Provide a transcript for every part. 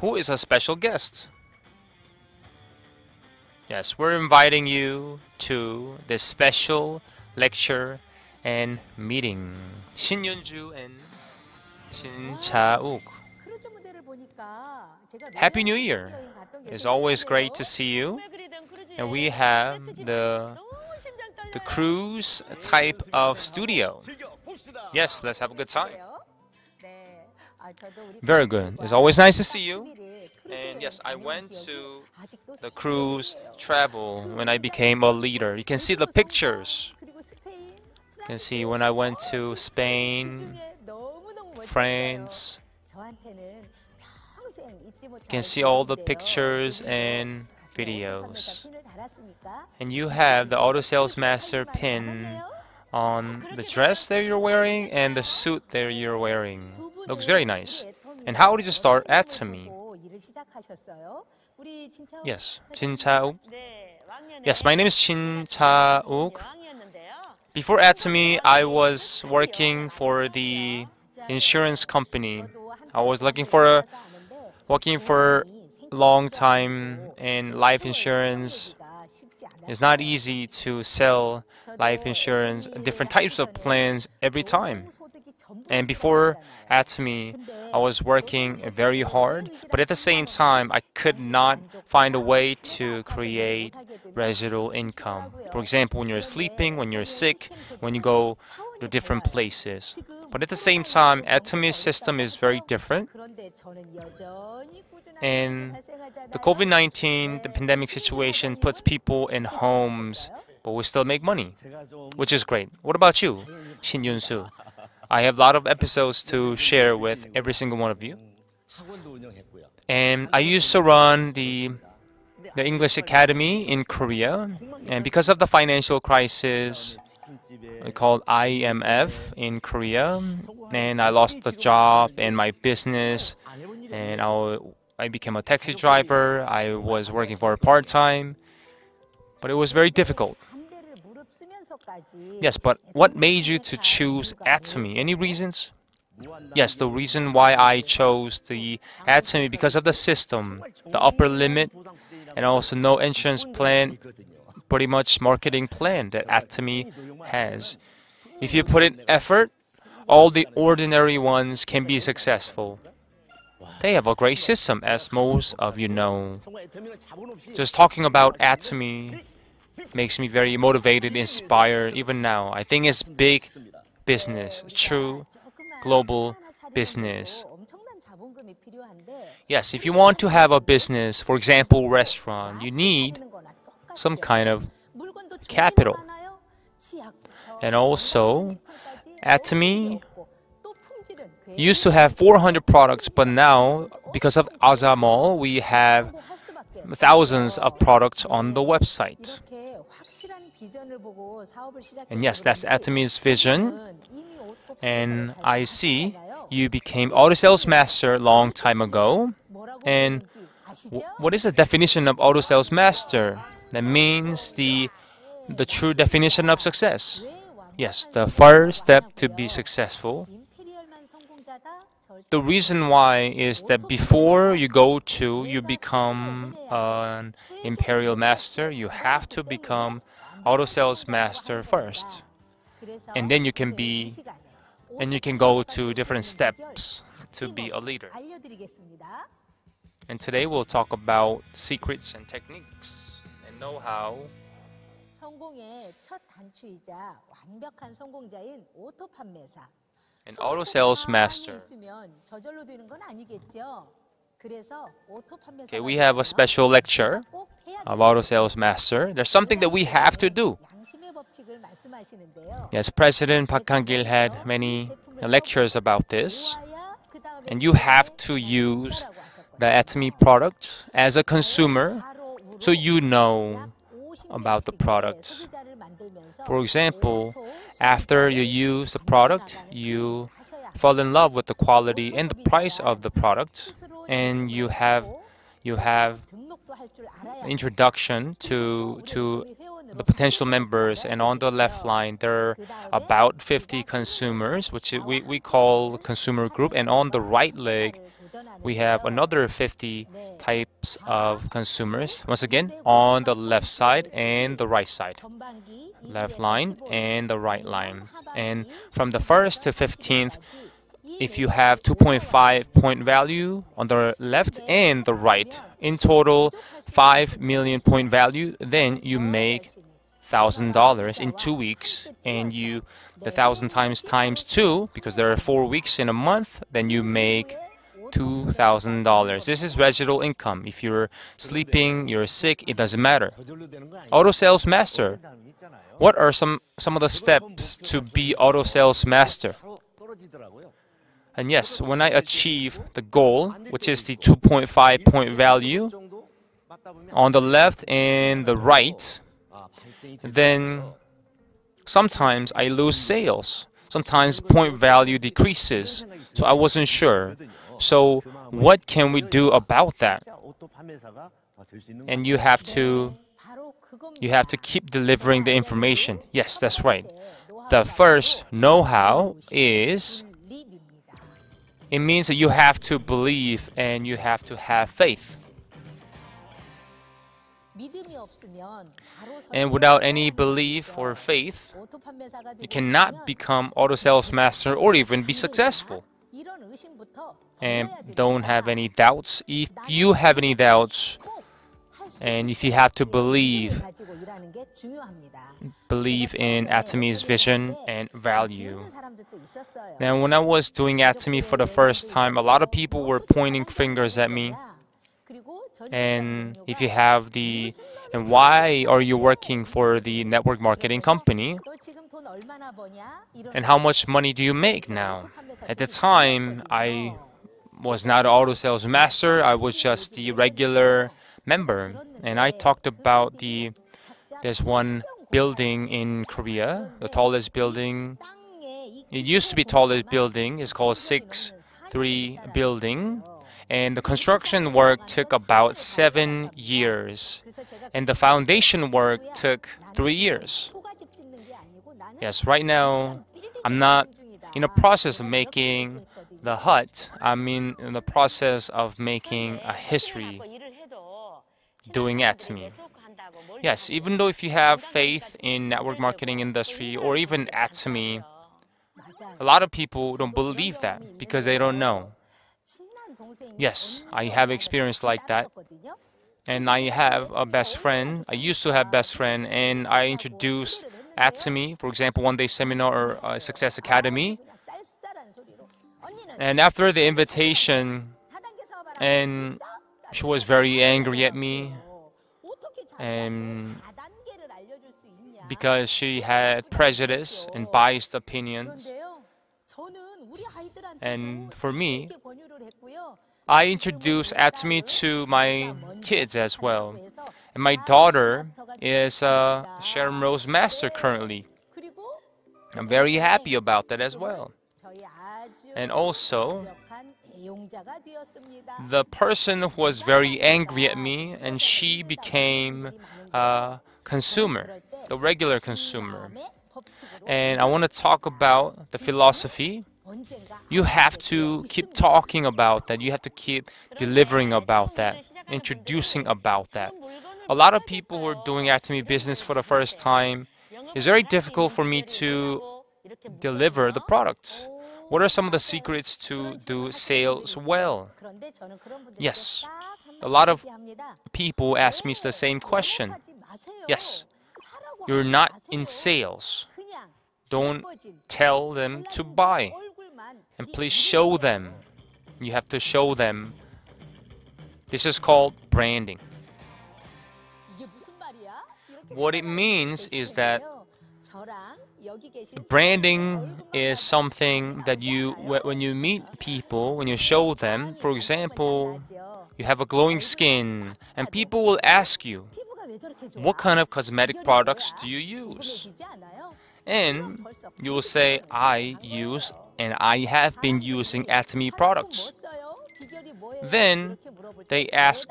who is a special guest. Yes, we're inviting you to this special lecture and meeting. Shin Yoon and Shin Cha-uk. Happy New Year! It's always great to see you. And we have the cruise type of studio. Yes, let's have a good time. Very good. It's always nice to see you. And yes, I went to the cruise travel when I became a leader. You can see the pictures. You can see when I went to Spain, France. You can see all the pictures and videos. And you have the Auto Sales Master pin on the dress that you're wearing and the suit that you're wearing. Looks very nice. And how did you start Atomy? Yes, Shin Cha-uk. Yes, my name is Shin Cha-uk. Before Atomy, I was working for the insurance company. I was working for a long time in life insurance. It's not easy to sell life insurance, different types of plans every time. And before Atomy, I was working very hard, but at the same time, I could not find a way to create residual income. For example, when you're sleeping, when you're sick, when you go to different places. But at the same time, Atomy's system is very different. And the COVID-19, the pandemic situation puts people in homes, but we still make money, which is great. What about you, Shin Yoon? I have a lot of episodes to share with every single one of you. And I used to run the English Academy in Korea. And because of the financial crisis called IMF in Korea, and I lost the job and my business, and I became a taxi driver. I was working for a part-time, but it was very difficult. Yes, but what made you to choose Atomy? Any reasons? Yes, the reason why I chose the Atomy because of the system, the upper limit, and also no insurance plan, pretty much marketing plan that Atomy has. If you put in effort, all the ordinary ones can be successful. They have a great system, as most of you know. Just talking about Atomy makes me very motivated, inspired, even now. I think it's big business, true global business. Yes, if you want to have a business, for example, restaurant, you need some kind of capital. And also, Atomy used to have 400 products, but now, because of Azamall, we have thousands of products on the website. And yes, that's Atomy's vision. And I see you became Auto Sales Master a long time ago. And what is the definition of Auto Sales Master? That means the true definition of success. Yes, the first step to be successful. The reason why is that before you become an Imperial Master, you have to become Auto Sales Master first. And then you can go to different steps to be a leader. And today we'll talk about secrets and techniques and know-how. An Auto Sales Master. Okay, we have a special lecture of Auto Sales Master. There's something that we have to do. Yes, President Han-Gill had many lectures about this. And you have to use the Atomy product as a consumer so you know about the product. For example, after you use the product, you fall in love with the quality and the price of the product, and you have introduction to the potential members. And on the left line, there are about 50 consumers, which we call consumer group. And on the right leg, we have another 50 types of consumers. Once again, on the left side and the right side. Left line and the right line. And from the 1st to 15th, if you have 2.5 point value on the left and the right, in total 5 million point value, then you make $1,000 in 2 weeks, and the 1,000 times 2, because there are 4 weeks in a month, then you make $2,000. This is residual income. If you're sleeping, you're sick, it doesn't matter. Auto sales master. What are some of the steps to be auto sales master? And yes, when I achieve the goal, which is the 2.5 point value on the left and the right, then sometimes I lose sales. Sometimes point value decreases. So I wasn't sure. So what can we do about that? And you have to keep delivering the information. Yes, that's right. The first know-how is, it means that you have to believe and you have to have faith. And without any belief or faith, you cannot become auto sales master or even be successful. And don't have any doubts. If you have any doubts, and if you have to believe in Atomy's vision and value. Now, when I was doing Atomy for the first time, a lot of people were pointing fingers at me. And if you have and why are you working for the network marketing company? And how much money do you make now? At the time, I was not an auto sales master. I was just the regular member. And I talked about there's one building in Korea, the tallest building. It used to be tallest building. It's called 6-3 building. And the construction work took about 7 years. And the foundation work took 3 years. Yes, right now, I'm not in the process of making the hut. I'm in the process of making a history doing Atomy. Yes, even though if you have faith in network marketing industry or even Atomy, a lot of people don't believe that because they don't know. Yes, I have experience like that. And I have a best friend. I used to have best friend, and I introduced Atomy, for example, one-day seminar or Success Academy. And after the invitation, and she was very angry at me, and because she had prejudice and biased opinions. And for me, I introduced Atomy to my kids as well. And my daughter is a Sharon Rose Master currently. I'm very happy about that as well. And also, the person who was very angry at me, and she became a consumer, the regular consumer. And I want to talk about the philosophy. You have to keep talking about that. You have to keep delivering about that, introducing about that. A lot of people who are doing Atomy business for the first time, it's very difficult for me to deliver the products. What are some of the secrets to do sales well? Yes, a lot of people ask me the same question. Yes, you're not in sales. Don't tell them to buy. And please show them. You have to show them. This is called branding. What it means is that branding is something that when you meet people, when you show them, for example, you have a glowing skin, and people will ask you, what kind of cosmetic products do you use? And you will say, I use and I have been using Atomy products. Then they ask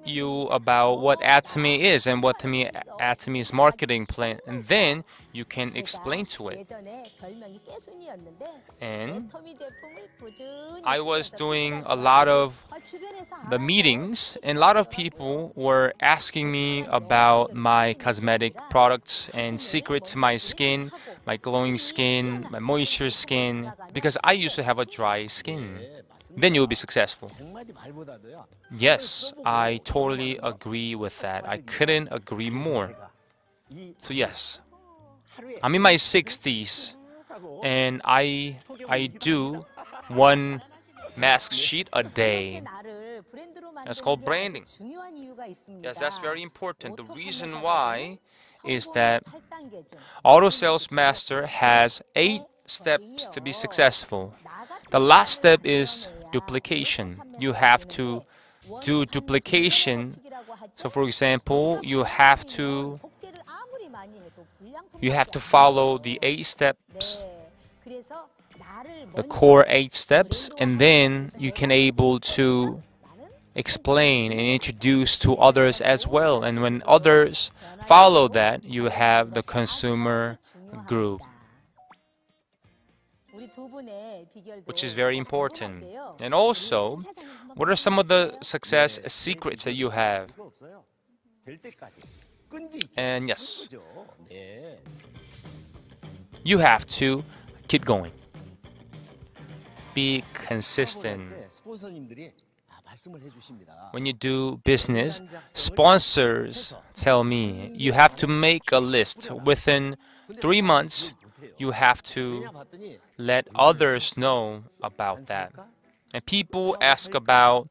you about what Atomy is and what Atomy's marketing plan, and then you can explain to it. And I was doing a lot of the meetings, and a lot of people were asking me about my cosmetic products and secret to my skin, my glowing skin, my moisture skin, because I used to have a dry skin. Then you'll be successful. Yes, I totally agree with that. I couldn't agree more. So yes, I'm in my 60s, and I do one mask sheet a day. That's called branding. Yes, that's very important. The reason why is that Auto Sales Master has 8 steps to be successful. The last step is duplication. You have to do duplication. So for example, you have to follow the 8 steps, the core 8 steps, and then you can able to explain and introduce to others as well. And when others follow that, you have the consumer group, which is very important. And also, what are some of the success secrets that you have? And yes, you have to keep going. Be consistent. When you do business, sponsors tell me you have to make a list. Within 3 months, you have to let others know about that. And people ask about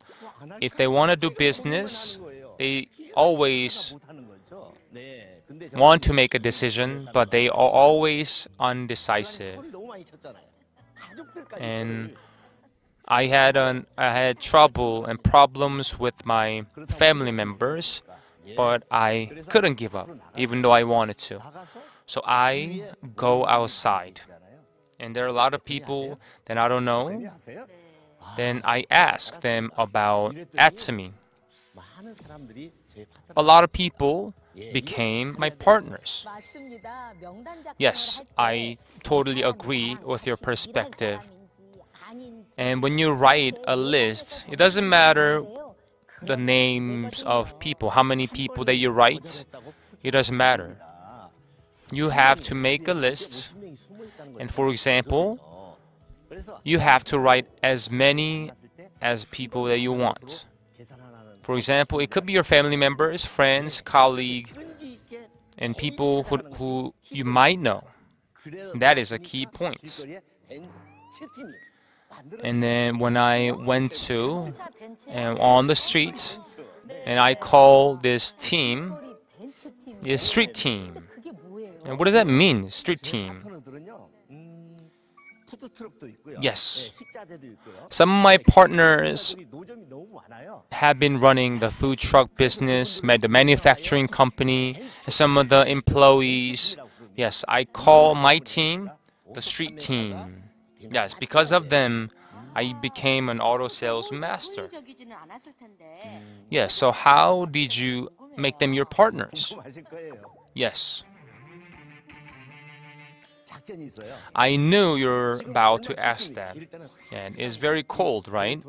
if they want to do business, they always want to make a decision, but they are always undecisive. And I had trouble and problems with my family members, but I couldn't give up, even though I wanted to. So I go outside, and there are a lot of people that I don't know. Then I ask them about Atomy. A lot of people became my partners. Yes, I totally agree with your perspective. And when you write a list, it doesn't matter the names of people, how many people that you write, it doesn't matter. You have to make a list, and for example, you have to write as many as people that you want. For example, it could be your family members, friends, colleagues, and people who you might know. That is a key point. And then when I went to on the street, and I call this team a street team. And what does that mean, street team? Yes. Some of my partners have been running the food truck business, the manufacturing company, and some of the employees. Yes, I call my team the street team. Yes, because of them, I became an auto sales master. Yes, so how did you make them your partners? Yes. I knew you're about to ask that. And it's very cold, right?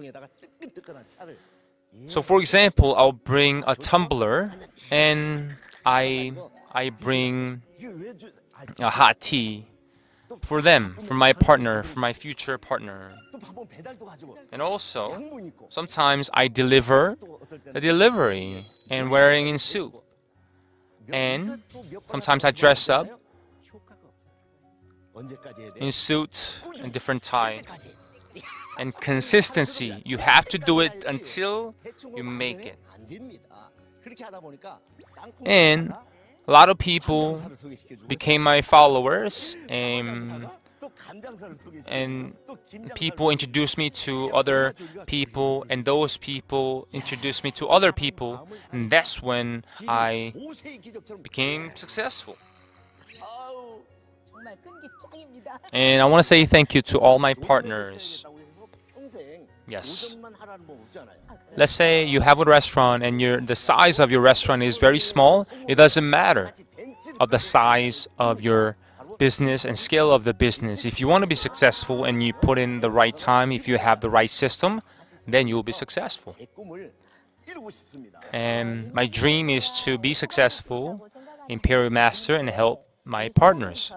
So for example, I'll bring a tumbler and I bring a hot tea for them, for my partner, for my future partner. And also, sometimes I deliver the delivery and wearing in suit. And sometimes I dress up in suit and different tie. And consistency, you have to do it until you make it. And a lot of people became my followers, and people introduced me to other people, and those people introduced me to other people, and that's when I became successful. And I want to say thank you to all my partners. Yes. Let's say you have a restaurant and the size of your restaurant is very small. It doesn't matter of the size of your business and scale of the business. If you want to be successful and you put in the right time, if you have the right system, then you'll be successful. And my dream is to be successful in Imperial Master and help my partners.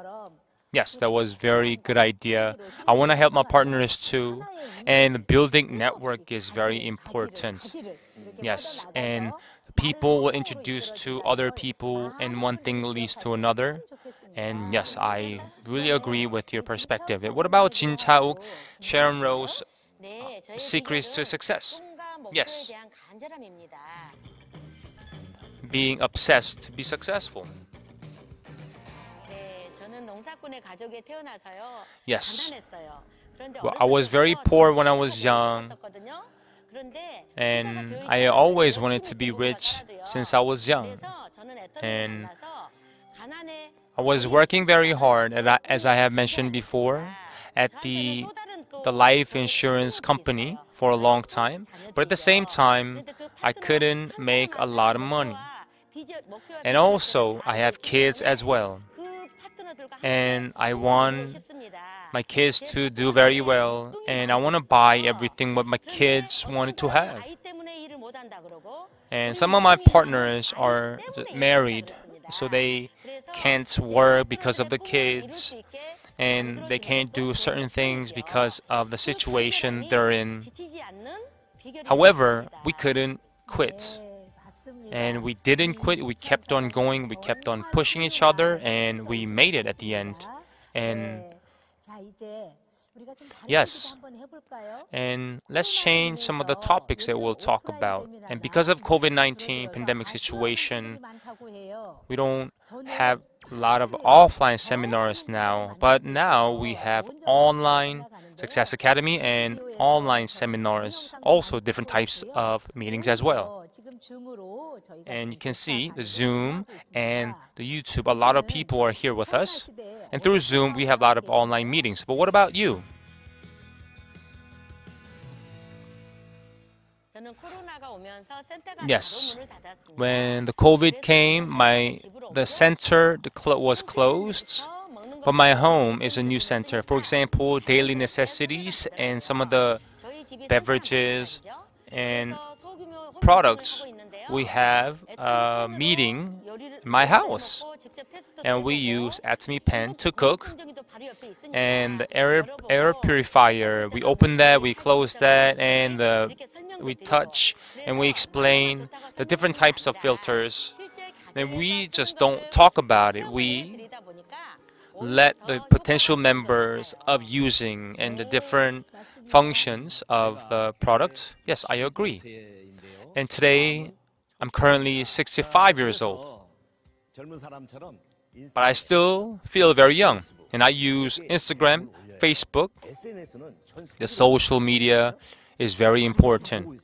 Yes, that was very good idea. I want to help my partners too. And building network is very important. Yes, and people will introduce to other people and one thing leads to another. And yes, I really agree with your perspective. What about Jin Cha-uk, Sharon Rose, secrets to success? Yes, being obsessed to be successful. Yes. Well, I was very poor when I was young, and I always wanted to be rich since I was young. And I was working very hard, as I have mentioned before, at the life insurance company for a long time. But at the same time, I couldn't make a lot of money. And also, I have kids as well. And I want my kids to do very well, and I want to buy everything what my kids wanted to have. And some of my partners are married, so they can't work because of the kids, and they can't do certain things because of the situation they're in. However, we couldn't quit. And we didn't quit, we kept on going, we kept on pushing each other, and we made it at the end. And yes, and let's change some of the topics that we'll talk about. And because of COVID-19 pandemic situation, we don't have a lot of offline seminars now, but now we have online Success Academy and online seminars, also different types of meetings as well. And you can see the Zoom and the YouTube, a lot of people are here with us. And through Zoom, we have a lot of online meetings. But what about you? Yes. When the COVID came, the center was closed, but my home is a new center. For example, daily necessities and some of the beverages and products. We have a meeting in my house, and we use Atomy pen to cook. And the air purifier, we open that, we close that, and we touch and we explain the different types of filters. And we just don't talk about it. We let the potential members of using and the different functions of the product. Yes, I agree. And today, I'm currently 65 years old. But I still feel very young. And I use Instagram, Facebook. The social media is very important.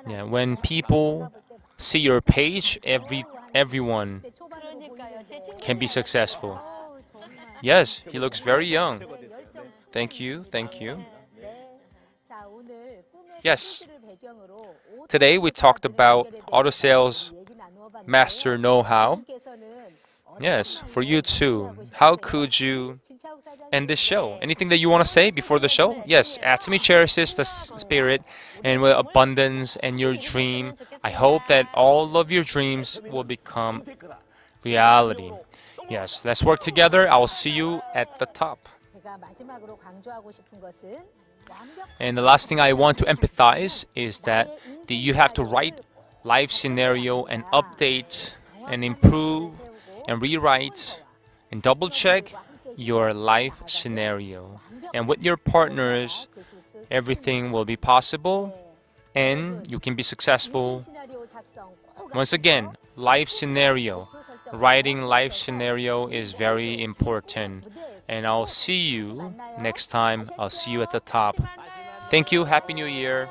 Yeah, when people see your page, everyone can be successful. Yes, he looks very young. Thank you, thank you. Yes. Today we talked about auto sales master know-how. Yes, for you too. How could you end this show? Anything that you want to say before the show? Yes, Atomy cherishes the spirit and with abundance and your dream. I hope that all of your dreams will become reality. Yes, let's work together. I'll see you at the top. And the last thing I want to empathize is that you have to write life scenario and update and improve and rewrite and double check your life scenario. And with your partners, everything will be possible and you can be successful. Once again, life scenario. Writing life scenario is very important. And I'll see you next time. I'll see you at the top. Thank you. Happy New Year.